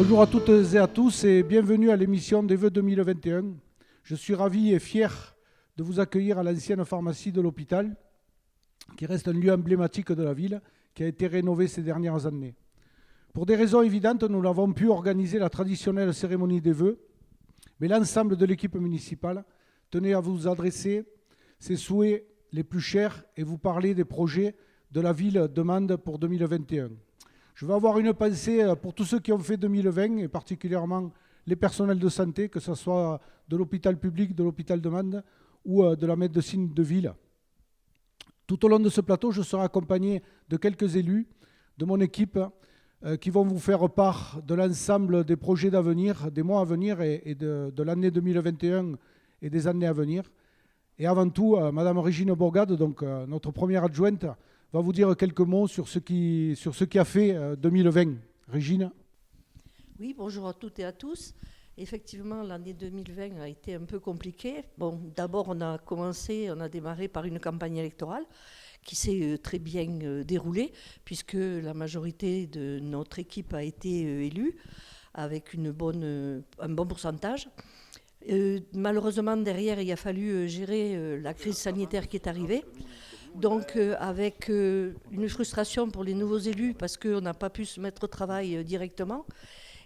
Bonjour à toutes et à tous et bienvenue à l'émission des vœux 2021. Je suis ravi et fier de vous accueillir à l'ancienne pharmacie de l'hôpital, qui reste un lieu emblématique de la ville, qui a été rénové ces dernières années. Pour des raisons évidentes, nous n'avons pu organiser la traditionnelle cérémonie des vœux, mais l'ensemble de l'équipe municipale tenait à vous adresser ses souhaits les plus chers et vous parler des projets de la ville demande pour 2021. Je vais avoir une pensée pour tous ceux qui ont fait 2020 et particulièrement les personnels de santé, que ce soit de l'hôpital public, de l'hôpital de Mende ou de la médecine de ville. Tout au long de ce plateau, je serai accompagné de quelques élus de mon équipe qui vont vous faire part de l'ensemble des projets d'avenir, des mois à venir et de l'année 2021 et des années à venir. Et avant tout, Madame Régine Bourgade, donc notre première adjointe, va vous dire quelques mots sur ce qui a fait 2020. Régine. Oui, bonjour à toutes et à tous. Effectivement, l'année 2020 a été un peu compliquée. Bon, d'abord, on a démarré par une campagne électorale qui s'est très bien déroulée, puisque la majorité de notre équipe a été élue avec un bon pourcentage. Malheureusement, derrière, il a fallu gérer la crise sanitaire qui est arrivée. Donc avec une frustration pour les nouveaux élus parce qu'on n'a pas pu se mettre au travail directement.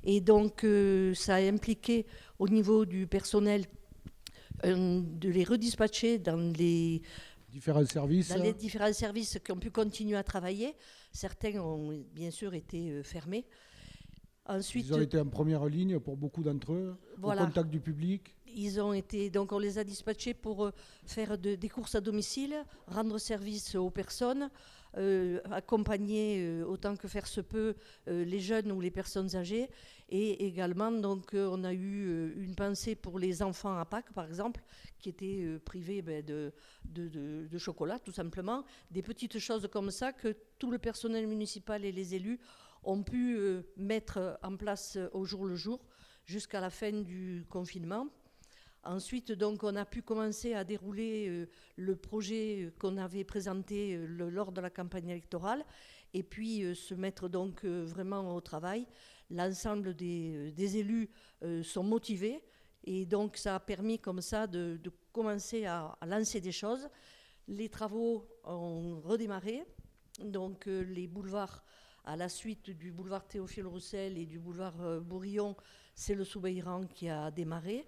Et donc ça a impliqué au niveau du personnel de les redispatcher dans les différents services qui ont pu continuer à travailler. Certains ont bien sûr été fermés. Ensuite, ils ont été en première ligne pour beaucoup d'entre eux, voilà, au contact du public. Donc on les a dispatchés pour faire des courses à domicile, rendre service aux personnes, accompagner autant que faire se peut les jeunes ou les personnes âgées. Et également, donc, on a eu une pensée pour les enfants à Pâques, par exemple, qui étaient privés de chocolat, tout simplement. Des petites choses comme ça que tout le personnel municipal et les élus ont pu mettre en place au jour le jour jusqu'à la fin du confinement. Ensuite, donc, on a pu commencer à dérouler le projet qu'on avait présenté lors de la campagne électorale et puis se mettre donc vraiment au travail. L'ensemble des élus sont motivés et donc ça a permis comme ça de commencer à lancer des choses. Les travaux ont redémarré, donc les boulevards, à la suite du boulevard Théophile Roussel et du boulevard Bourillon, c'est le Soubeyran qui a démarré.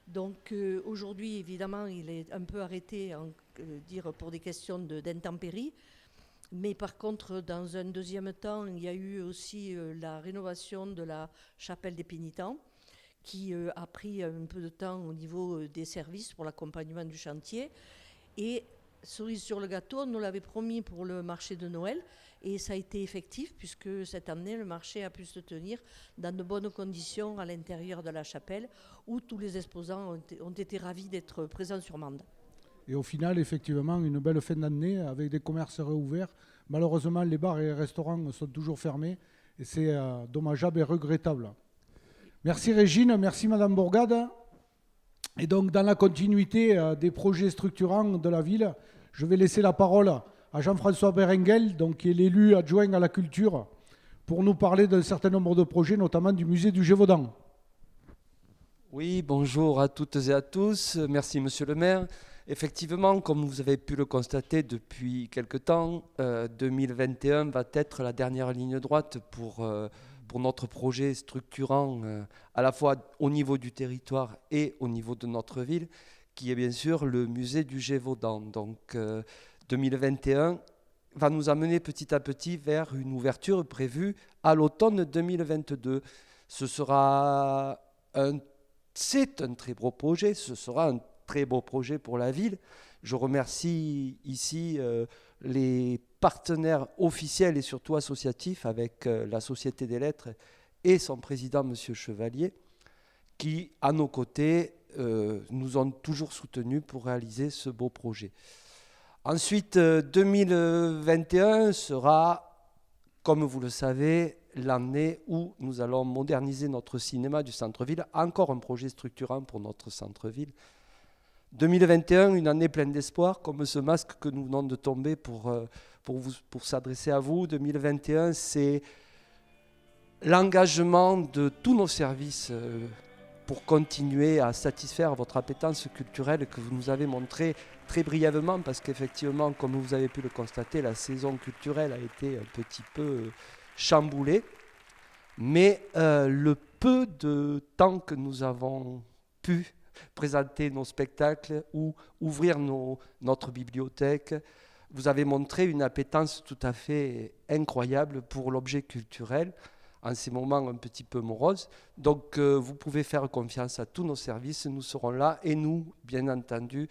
Donc aujourd'hui, évidemment, il est un peu arrêté pour des questions d'intempéries. Mais par contre, dans un deuxième temps, il y a eu aussi la rénovation de la chapelle des pénitents qui a pris un peu de temps au niveau des services pour l'accompagnement du chantier. Et cerise sur le gâteau, on nous l'avait promis pour le marché de Noël. Et ça a été effectif puisque cette année, le marché a pu se tenir dans de bonnes conditions à l'intérieur de la chapelle où tous les exposants ont été ravis d'être présents sur Mende. Et au final, effectivement, une belle fin d'année avec des commerces réouverts. Malheureusement, les bars et les restaurants sont toujours fermés et c'est dommageable et regrettable. Merci Régine, merci Madame Bourgade. Et donc, dans la continuité des projets structurants de la ville, je vais laisser la parole à Jean-François Berenguel, donc, qui est l'élu adjoint à la culture, pour nous parler d'un certain nombre de projets, notamment du musée du Gévaudan. Oui, bonjour à toutes et à tous. Merci Monsieur le maire. Effectivement, comme vous avez pu le constater depuis quelque temps, 2021 va être la dernière ligne droite pour notre projet structurant à la fois au niveau du territoire et au niveau de notre ville, qui est bien sûr le musée du Gévaudan. Donc 2021 va nous amener petit à petit vers une ouverture prévue à l'automne 2022. C'est un très beau projet, ce sera un très beau projet pour la ville. Je remercie ici les partenaires officiels et surtout associatifs avec la Société des Lettres et son président, M. Chevalier, qui, à nos côtés, nous ont toujours soutenus pour réaliser ce beau projet. Ensuite, 2021 sera, comme vous le savez, l'année où nous allons moderniser notre cinéma du centre-ville. Encore un projet structurant pour notre centre-ville. 2021, une année pleine d'espoir, comme ce masque que nous venons de tomber pour s'adresser à vous. 2021, c'est l'engagement de tous nos services pour continuer à satisfaire votre appétence culturelle que vous nous avez montré très brièvement, parce qu'effectivement, comme vous avez pu le constater, la saison culturelle a été un petit peu chamboulée. Mais le peu de temps que nous avons pu présenter nos spectacles ou ouvrir notre bibliothèque, vous avez montré une appétence tout à fait incroyable pour l'objet culturel en ces moments un petit peu moroses. Donc vous pouvez faire confiance à tous nos services, nous serons là et nous, bien entendu,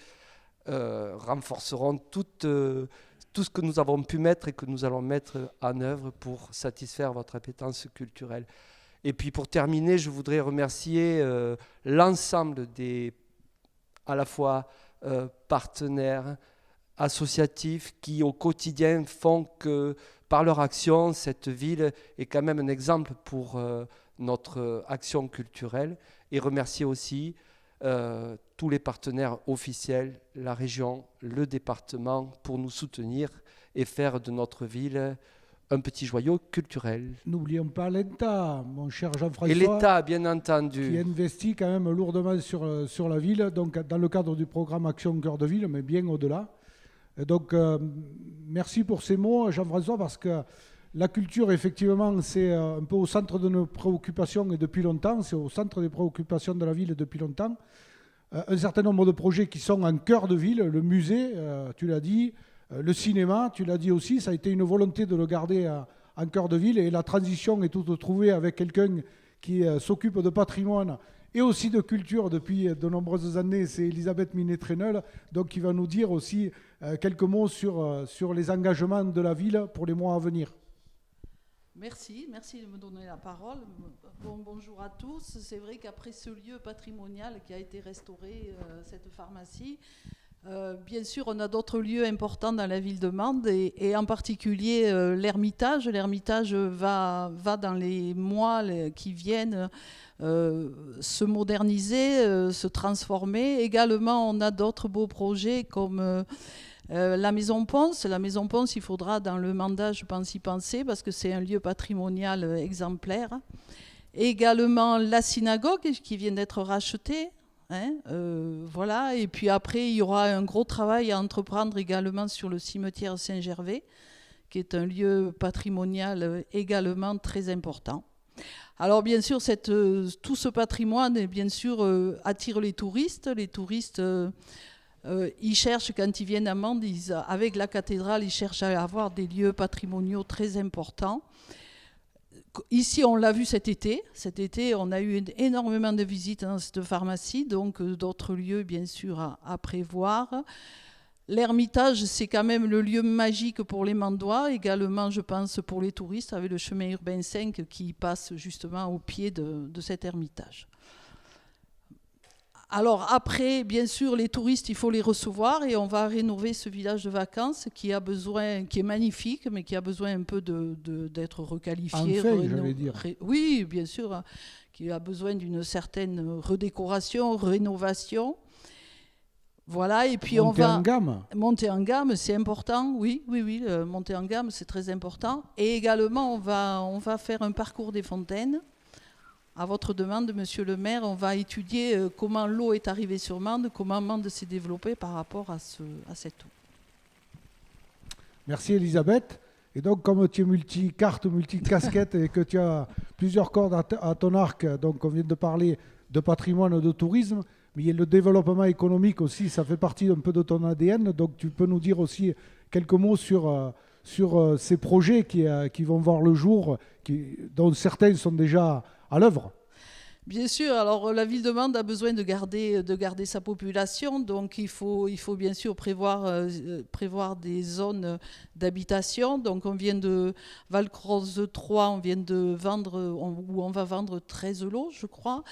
renforcerons tout ce que nous avons pu mettre et que nous allons mettre en œuvre pour satisfaire votre appétence culturelle. Et puis pour terminer, je voudrais remercier l'ensemble des, à la fois partenaires associatifs qui au quotidien font que par leur action, cette ville est quand même un exemple pour notre action culturelle. Et remercier aussi tous les partenaires officiels, la région, le département, pour nous soutenir et faire de notre ville un petit joyau culturel. N'oublions pas l'État, mon cher Jean-François. Et l'État, bien entendu. Qui investit quand même lourdement sur la ville, donc dans le cadre du programme Action Cœur de Ville, mais bien au-delà. Et donc, merci pour ces mots, Jean-François, parce que la culture, effectivement, c'est un peu au centre de nos préoccupations et depuis longtemps. C'est au centre des préoccupations de la ville depuis longtemps. Un certain nombre de projets qui sont en cœur de ville, le musée, tu l'as dit, le cinéma, tu l'as dit aussi, ça a été une volonté de le garder en cœur de ville et la transition est toute trouvée avec quelqu'un qui s'occupe de patrimoine et aussi de culture depuis de nombreuses années, c'est Elisabeth Minet-Trenel, donc qui va nous dire aussi quelques mots sur les engagements de la ville pour les mois à venir. Merci de me donner la parole. Bonjour à tous. C'est vrai qu'après ce lieu patrimonial qui a été restauré, cette pharmacie, bien sûr, on a d'autres lieux importants dans la ville de Mende et en particulier l'Ermitage. L'Ermitage va dans les mois qui viennent se moderniser, se transformer. Également, on a d'autres beaux projets comme la Maison Ponce. La Maison Ponce, il faudra dans le mandat, je pense, y penser parce que c'est un lieu patrimonial exemplaire. Et également la synagogue qui vient d'être rachetée. Voilà. Et puis après, il y aura un gros travail à entreprendre également sur le cimetière Saint-Gervais, qui est un lieu patrimonial également très important. Alors bien sûr, tout ce patrimoine, bien sûr, attire les touristes. Les touristes, ils cherchent, quand ils viennent à Mende, avec la cathédrale, ils cherchent à avoir des lieux patrimoniaux très importants. Ici, on l'a vu cet été. Cet été, on a eu énormément de visites dans cette pharmacie, donc d'autres lieux, bien sûr, à prévoir. L'Ermitage, c'est quand même le lieu magique pour les Mandois, également, je pense, pour les touristes, avec le chemin urbain 5 qui passe justement au pied de cet Ermitage. Alors après, bien sûr, les touristes, il faut les recevoir et on va rénover ce village de vacances qui est magnifique, mais qui a besoin un peu d'être requalifié. Enfin, j'allais dire. Oui, bien sûr, qui a besoin d'une certaine redécoration, rénovation. Voilà, et puis monter en gamme. Monter en gamme, c'est important, oui, monter en gamme, c'est très important. Et également, on va faire un parcours des fontaines. À votre demande, monsieur le maire, on va étudier comment l'eau est arrivée sur Mende, comment Mende s'est développée par rapport à cette eau. Merci Elisabeth. Et donc, comme tu es multi-carte, multi-casquette et que tu as plusieurs cordes à ton arc, donc on vient de parler de patrimoine, de tourisme, mais il y a le développement économique aussi, ça fait partie un peu de ton ADN. Donc, tu peux nous dire aussi quelques mots sur ces projets qui vont voir le jour, dont certains sont déjà à l'œuvre. Bien sûr, alors la ville de Mende a besoin de garder sa population, donc il faut bien sûr prévoir des zones d'habitation. Donc on vient de Valcroze 3, on va vendre 13 lots, je crois.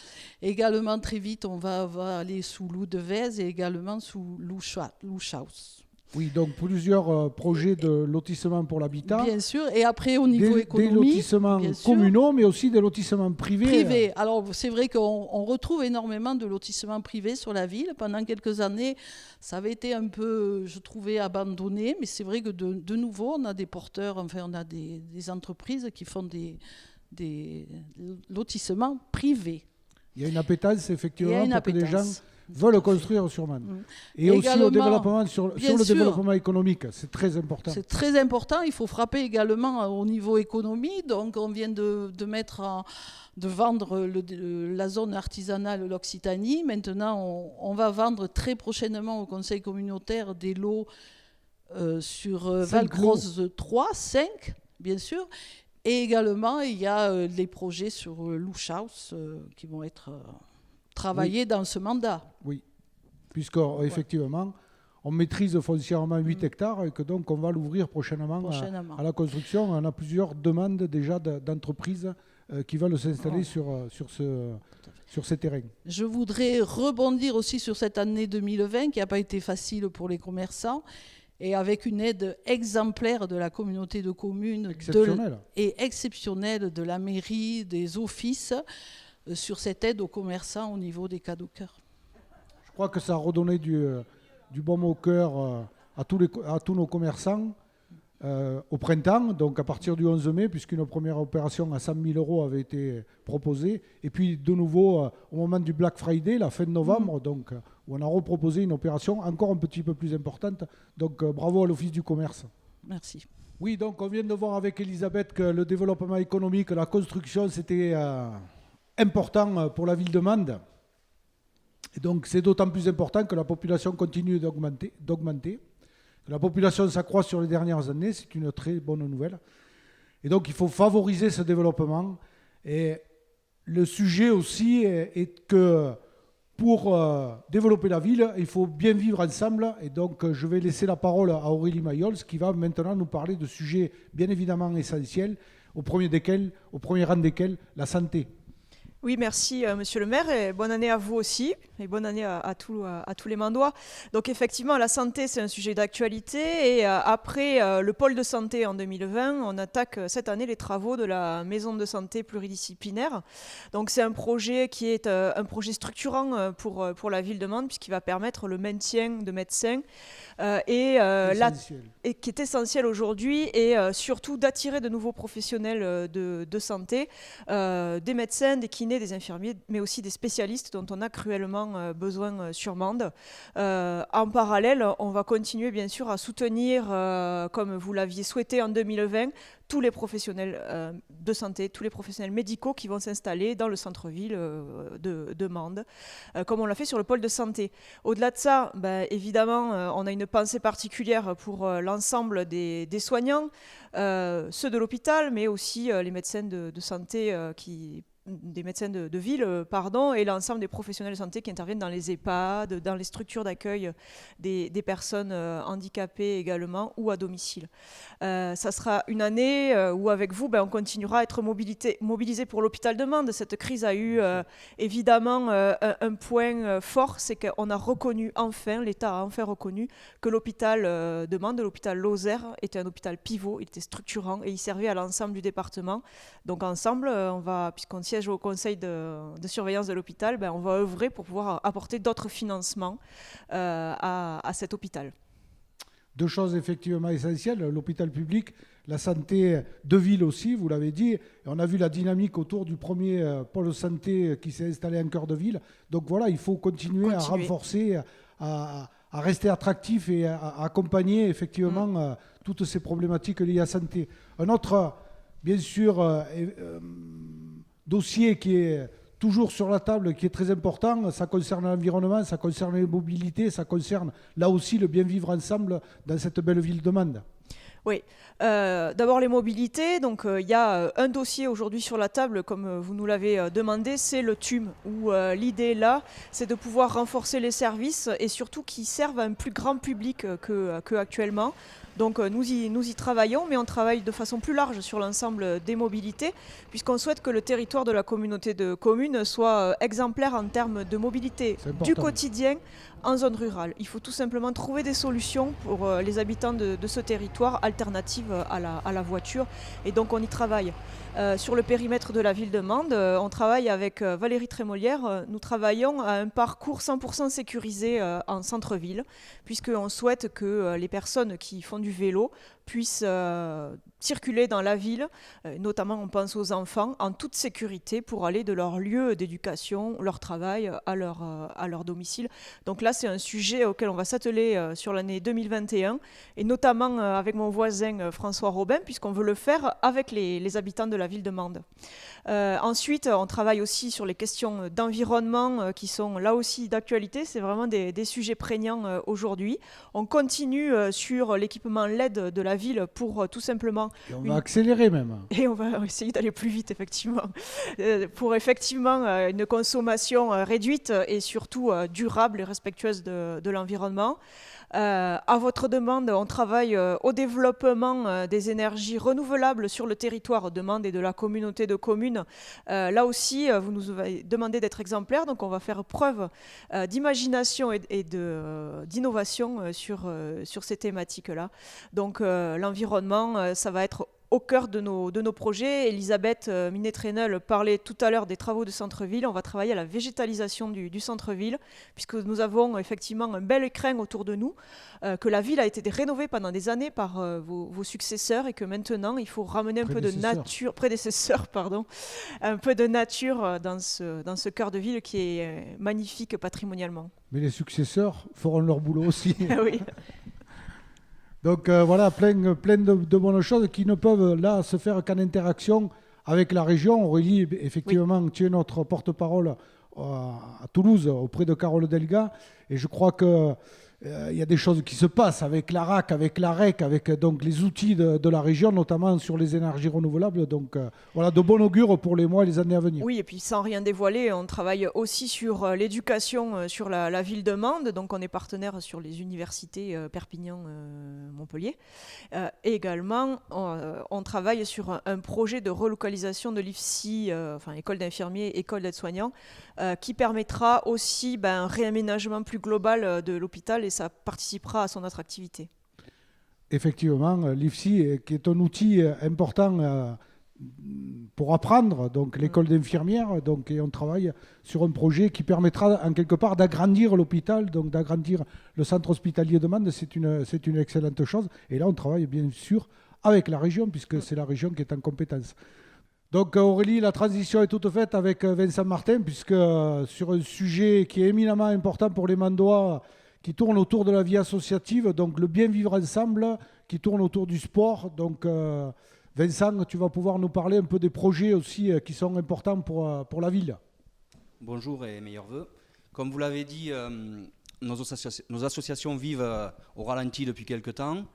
Également très vite, on va aller sous Loudevez et également sous Louchaus. Oui, donc plusieurs projets de lotissement pour l'habitat. Bien sûr, et après au niveau économique. Des lotissements communaux, mais aussi des lotissements privés. Alors c'est vrai qu'on retrouve énormément de lotissements privés sur la ville. Pendant quelques années, ça avait été un peu, je trouvais, abandonné, mais c'est vrai que de nouveau, on a des porteurs, enfin on a des entreprises qui font des des lotissements privés. Il y a une appétence, effectivement, Il y a une pour que les gens appétence. veulent construire sur Mende. Et Également, aussi au développement, sur bien le sûr, développement économique, c'est très important. c'est très important. Il faut frapper également au niveau économie. Donc, on vient de vendre la zone artisanale l'Occitanie. Maintenant, on va vendre très prochainement au Conseil communautaire des lots sur Val-Grosse 3, 5, bien sûr. Et également, il y a des projets sur Louchhaus qui vont être travaillés dans ce mandat. Oui, puisqu'effectivement, on maîtrise foncièrement 8 hectares et que donc on va l'ouvrir prochainement. À la construction. On a plusieurs demandes déjà d'entreprises qui veulent s'installer sur ces terrains. Je voudrais rebondir aussi sur cette année 2020 qui n'a pas été facile pour les commerçants et avec une aide exemplaire de la communauté de communes exceptionnelle de la mairie, des offices sur cette aide aux commerçants au niveau des cadeaux cœur. Je crois que ça a redonné du baume au cœur à tous nos commerçants au printemps, donc à partir du 11 mai, puisqu'une première opération à 100 000 € avait été proposée. Et puis de nouveau, au moment du Black Friday, la fin de novembre, donc, où on a reproposé une opération encore un petit peu plus importante. Donc bravo à l'Office du commerce. Merci. Oui, donc on vient de voir avec Elisabeth que le développement économique, la construction, c'était important pour la ville de Mende. Et donc c'est d'autant plus important que la population continue d'augmenter. La population s'accroît sur les dernières années, c'est une très bonne nouvelle. Et donc il faut favoriser ce développement. Et le sujet aussi est que pour développer la ville, il faut bien vivre ensemble. Et donc je vais laisser la parole à Aurélie Mayols qui va maintenant nous parler de sujets bien évidemment essentiels, au premier rang desquels la santé. Oui, merci Monsieur le maire et bonne année à vous aussi et bonne année à tous les Mandois. Donc effectivement, la santé, c'est un sujet d'actualité et après le pôle de santé en 2020, on attaque cette année les travaux de la maison de santé pluridisciplinaire. Donc c'est un projet qui est un projet structurant pour la ville de Mende puisqu'il va permettre le maintien de médecins et qui est essentiel aujourd'hui et surtout d'attirer de nouveaux professionnels de santé, des médecins, des kinés, des infirmiers, mais aussi des spécialistes dont on a cruellement besoin sur Mende. En parallèle, on va continuer bien sûr à soutenir, comme vous l'aviez souhaité en 2020, tous les professionnels de santé, tous les professionnels médicaux qui vont s'installer dans le centre-ville de Mende, comme on l'a fait sur le pôle de santé. Au-delà de ça, évidemment, on a une pensée particulière pour l'ensemble des soignants, ceux de l'hôpital, mais aussi les médecins de santé des médecins de ville, et l'ensemble des professionnels de santé qui interviennent dans les EHPAD, dans les structures d'accueil des personnes handicapées également ou à domicile. Ça sera une année où avec vous, on continuera à être mobilisés pour l'hôpital de Mende. Cette crise a eu évidemment un point fort, c'est qu'on a reconnu enfin, l'État a enfin reconnu que l'hôpital de Mende, l'hôpital Lozère, était un hôpital pivot, il était structurant et il servait à l'ensemble du département. Donc ensemble, puisqu'on siège au conseil de surveillance de l'hôpital, on va œuvrer pour pouvoir apporter d'autres financements à cet hôpital. Deux choses effectivement essentielles, l'hôpital public, la santé de ville aussi, vous l'avez dit. Et on a vu la dynamique autour du premier pôle santé qui s'est installé en cœur de ville. Donc voilà, il faut continuer. À renforcer, à rester attractif et à accompagner effectivement toutes ces problématiques liées à la santé. Un autre, bien sûr, dossier qui est toujours sur la table, qui est très important, ça concerne l'environnement, ça concerne les mobilités, ça concerne là aussi le bien vivre ensemble dans cette belle ville de Mende. Oui, d'abord les mobilités. Donc il y a un dossier aujourd'hui sur la table, comme vous nous l'avez demandé, c'est le TUM, où l'idée là, c'est de pouvoir renforcer les services et surtout qu'ils servent à un plus grand public qu'actuellement. Donc nous y travaillons, mais on travaille de façon plus large sur l'ensemble des mobilités, puisqu'on souhaite que le territoire de la communauté de communes soit exemplaire en termes de mobilité du quotidien en zone rurale. Il faut tout simplement trouver des solutions pour les habitants de ce territoire alternatives à la voiture, et donc on y travaille. Sur le périmètre de la ville de Mende, on travaille avec Valérie Trémolière. Nous travaillons à un parcours 100% sécurisé en centre-ville, puisqu'on souhaite que les personnes qui font du vélo puissent circuler dans la ville, notamment on pense aux enfants, en toute sécurité pour aller de leur lieu d'éducation, leur travail, à leur domicile. Donc là, c'est un sujet auquel on va s'atteler sur l'année 2021, et notamment avec mon voisin François Robin, puisqu'on veut le faire avec les habitants de la ville de Mende. Ensuite, on travaille aussi sur les questions d'environnement qui sont là aussi d'actualité. C'est vraiment des sujets prégnants aujourd'hui. On continue sur l'équipement LED de la ville pour tout simplement... Et on va accélérer même. Et on va essayer d'aller plus vite, effectivement. Pour effectivement une consommation réduite et surtout durable et respectueuse de l'environnement. À votre demande, on travaille au développement des énergies renouvelables sur le territoire de Mende et de la communauté de communes. Là aussi, vous nous avez demandé d'être exemplaires, donc on va faire preuve d'imagination et d'innovation sur ces thématiques-là. Donc l'environnement, ça va être au cœur de nos projets. Elisabeth Minet-Trenel parlait tout à l'heure des travaux de centre-ville. On va travailler à la végétalisation du centre-ville, puisque nous avons effectivement un bel écrin autour de nous, que la ville a été rénovée pendant des années par vos successeurs, et que maintenant il faut ramener un peu de nature, un peu de nature dans ce cœur de ville qui est magnifique patrimonialement. Mais les successeurs feront leur boulot aussi. Oui. Donc voilà, plein de bonnes choses qui ne peuvent là se faire qu'en interaction avec la région. Aurélie, effectivement, oui. Tu es notre porte-parole à Toulouse auprès de Carole Delga, et je crois que il y a des choses qui se passent avec la RAC, avec la REC, avec donc les outils de la région, notamment sur les énergies renouvelables. Donc voilà, de bon augure pour les mois et les années à venir. Oui, et puis sans rien dévoiler, on travaille aussi sur l'éducation sur la ville de Mende. Donc on est partenaire sur les universités Perpignan, Montpellier. Et également, on travaille sur un projet de relocalisation de l'IFSI, école d'infirmiers, école d'aide-soignants, qui permettra aussi un réaménagement plus global de l'hôpital, et ça participera à son attractivité. Effectivement, l'IFSI, qui est un outil important pour apprendre, donc l'école d'infirmières, et on travaille sur un projet qui permettra en quelque part d'agrandir l'hôpital, donc d'agrandir le centre hospitalier de Mende. C'est une excellente chose. Et là, on travaille bien sûr avec la région, puisque c'est la région qui est en compétence. Donc Aurélie, la transition est toute faite avec Vincent Martin, puisque sur un sujet qui est éminemment important pour les Mandois, qui tourne autour de la vie associative, donc le bien vivre ensemble, qui tourne autour du sport. Donc Vincent, tu vas pouvoir nous parler un peu des projets aussi qui sont importants pour la ville. Bonjour et meilleurs vœux. Comme vous l'avez dit, nos associations vivent au ralenti depuis quelques temps.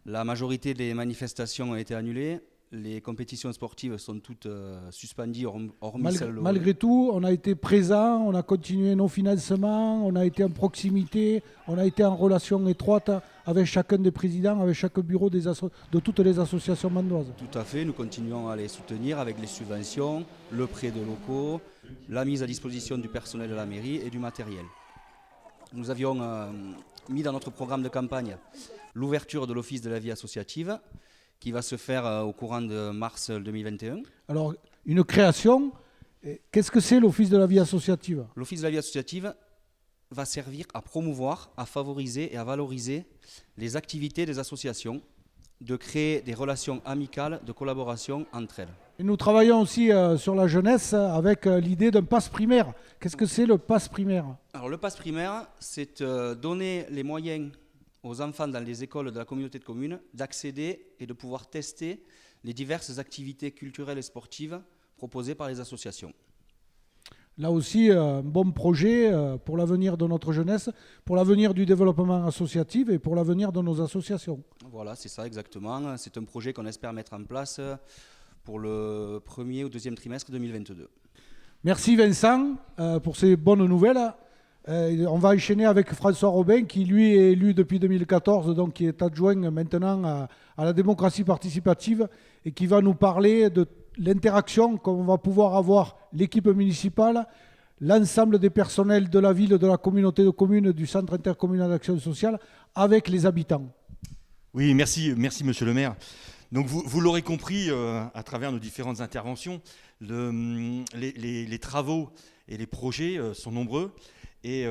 La majorité des manifestations ont été annulées. Les compétitions sportives sont toutes suspendues, hormis celles-là. Malgré tout, on a été présents, on a continué nos financements, on a été en proximité, on a été en relation étroite avec chacun des présidents, avec chaque bureau de toutes les associations mandoises. Tout à fait, nous continuons à les soutenir avec les subventions, le prêt de locaux, la mise à disposition du personnel de la mairie et du matériel. Nous avions mis dans notre programme de campagne l'ouverture de l'Office de la vie associative, qui va se faire au courant de mars 2021. Alors, une création, qu'est-ce que c'est l'Office de la vie associative ? L'Office de la vie associative va servir à promouvoir, à favoriser et à valoriser les activités des associations, de créer des relations amicales de collaboration entre elles. Et nous travaillons aussi sur la jeunesse avec l'idée d'un pass primaire. Qu'est-ce que c'est le pass primaire ? Alors le pass primaire, c'est donner les moyens aux enfants dans les écoles de la communauté de communes d'accéder et de pouvoir tester les diverses activités culturelles et sportives proposées par les associations. Là aussi, un bon projet pour l'avenir de notre jeunesse, pour l'avenir du développement associatif et pour l'avenir de nos associations. Voilà, c'est ça exactement. C'est un projet qu'on espère mettre en place pour le premier ou deuxième trimestre 2022. Merci Vincent pour ces bonnes nouvelles. On va enchaîner avec François Robin, qui lui est élu depuis 2014, donc qui est adjoint maintenant à la démocratie participative, et qui va nous parler de l'interaction qu'on va pouvoir avoir l'équipe municipale, l'ensemble des personnels de la ville, de la communauté de communes, du centre intercommunal d'action sociale, avec les habitants. Oui, merci monsieur le maire. Donc vous l'aurez compris à travers nos différentes interventions, les travaux et les projets sont nombreux et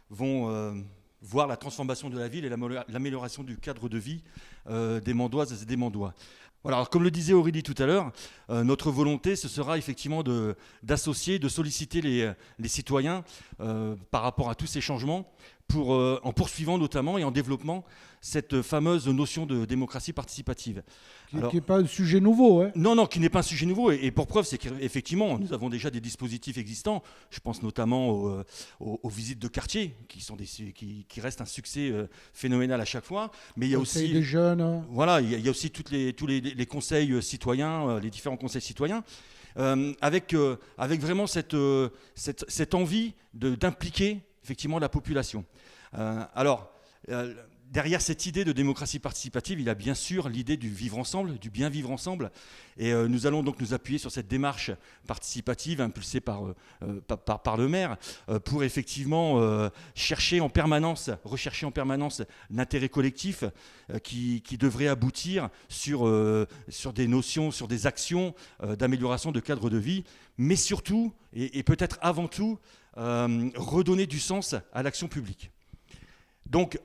vont voire la transformation de la ville et l'amélioration du cadre de vie des Mandoises et des Mandois. Voilà, alors comme le disait Aurélie tout à l'heure, notre volonté, ce sera effectivement d'associer, de solliciter les citoyens par rapport à tous ces changements, en poursuivant notamment et en développant cette fameuse notion de démocratie participative. Qui n'est pas un sujet nouveau. Hein. Non, qui n'est pas un sujet nouveau. Et pour preuve, c'est qu'effectivement, nous avons déjà des dispositifs existants. Je pense notamment aux visites de quartier, qui restent un succès phénoménal à chaque fois. Mais il y a aussi des jeunes. Voilà, il y a aussi tous les conseils citoyens, les différents conseils citoyens. Avec vraiment cette envie d'impliquer effectivement la population. Derrière cette idée de démocratie participative, il y a bien sûr l'idée du vivre ensemble, du bien vivre ensemble. Et nous allons donc nous appuyer sur cette démarche participative impulsée par le maire pour effectivement rechercher en permanence l'intérêt collectif qui devrait aboutir sur des notions, sur des actions d'amélioration de cadre de vie, mais surtout, et peut-être avant tout, redonner du sens à l'action publique. Donc,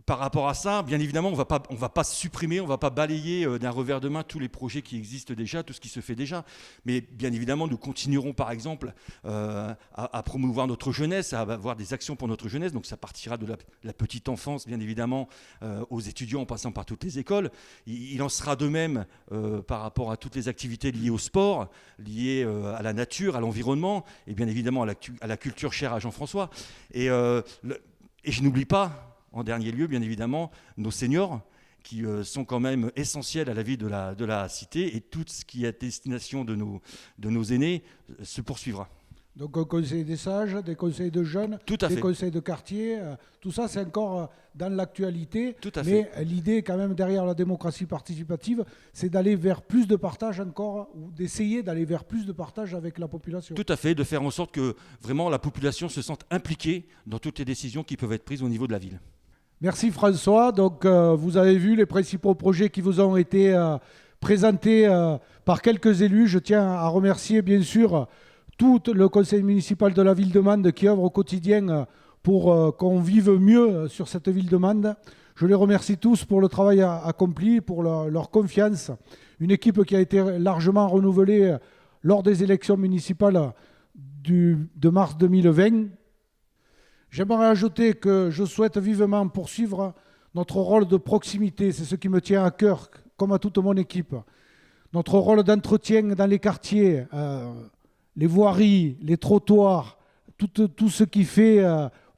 par rapport à ça, bien évidemment, on ne va pas supprimer, on ne va pas balayer d'un revers de main tous les projets qui existent déjà, tout ce qui se fait déjà. Mais bien évidemment, nous continuerons par exemple à promouvoir notre jeunesse, à avoir des actions pour notre jeunesse. Donc ça partira de la petite enfance, bien évidemment, aux étudiants en passant par toutes les écoles. Il en sera de même par rapport à toutes les activités liées au sport, liées à la nature, à l'environnement, et bien évidemment à la culture chère à Jean-François. Et je n'oublie pas, en dernier lieu, bien évidemment, nos seniors qui sont quand même essentiels à la vie de la cité, et tout ce qui est à destination de nos aînés se poursuivra. Donc un conseil des sages, des conseils de jeunes, des conseils de quartier, tout ça c'est encore dans l'actualité. Mais l'idée quand même derrière la démocratie participative, c'est d'aller vers plus de partage encore, ou d'essayer d'aller vers plus de partage avec la population. Tout à fait, de faire en sorte que vraiment la population se sente impliquée dans toutes les décisions qui peuvent être prises au niveau de la ville. Merci François. Donc vous avez vu les principaux projets qui vous ont été présentés par quelques élus. Je tiens à remercier bien sûr tout le conseil municipal de la ville de Mende qui œuvre au quotidien pour qu'on vive mieux sur cette ville de Mende. Je les remercie tous pour le travail accompli, pour leur confiance. Une équipe qui a été largement renouvelée lors des élections municipales de mars 2020. J'aimerais ajouter que je souhaite vivement poursuivre notre rôle de proximité. C'est ce qui me tient à cœur, comme à toute mon équipe. Notre rôle d'entretien dans les quartiers, les voiries, les trottoirs, tout ce qui fait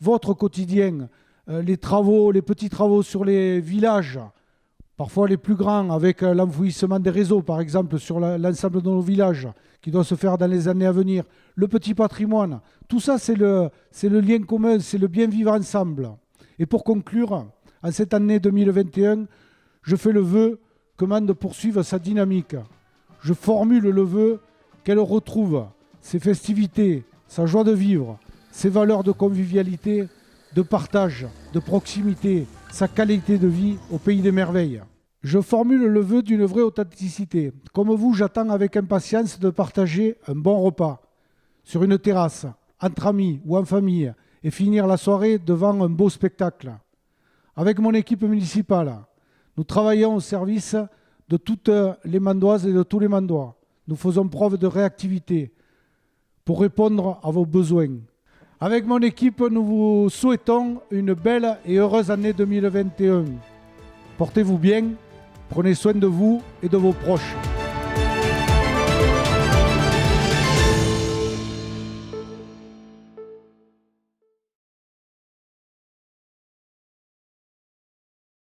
votre quotidien, les petits travaux sur les villages, parfois les plus grands, avec l'enfouissement des réseaux, par exemple, sur l'ensemble de nos villages, qui doit se faire dans les années à venir, le petit patrimoine, tout ça, c'est le lien commun, c'est le bien vivre ensemble. Et pour conclure, en cette année 2021, je fais le vœu que Mende poursuive sa dynamique. Je formule le vœu qu'elle retrouve ses festivités, sa joie de vivre, ses valeurs de convivialité, de partage, de proximité, sa qualité de vie au pays des merveilles. Je formule le vœu d'une vraie authenticité. Comme vous, j'attends avec impatience de partager un bon repas sur une terrasse, entre amis ou en famille, et finir la soirée devant un beau spectacle. Avec mon équipe municipale, nous travaillons au service de toutes les Mandoises et de tous les Mandois. Nous faisons preuve de réactivité pour répondre à vos besoins. Avec mon équipe, nous vous souhaitons une belle et heureuse année 2021. Portez-vous bien, prenez soin de vous et de vos proches.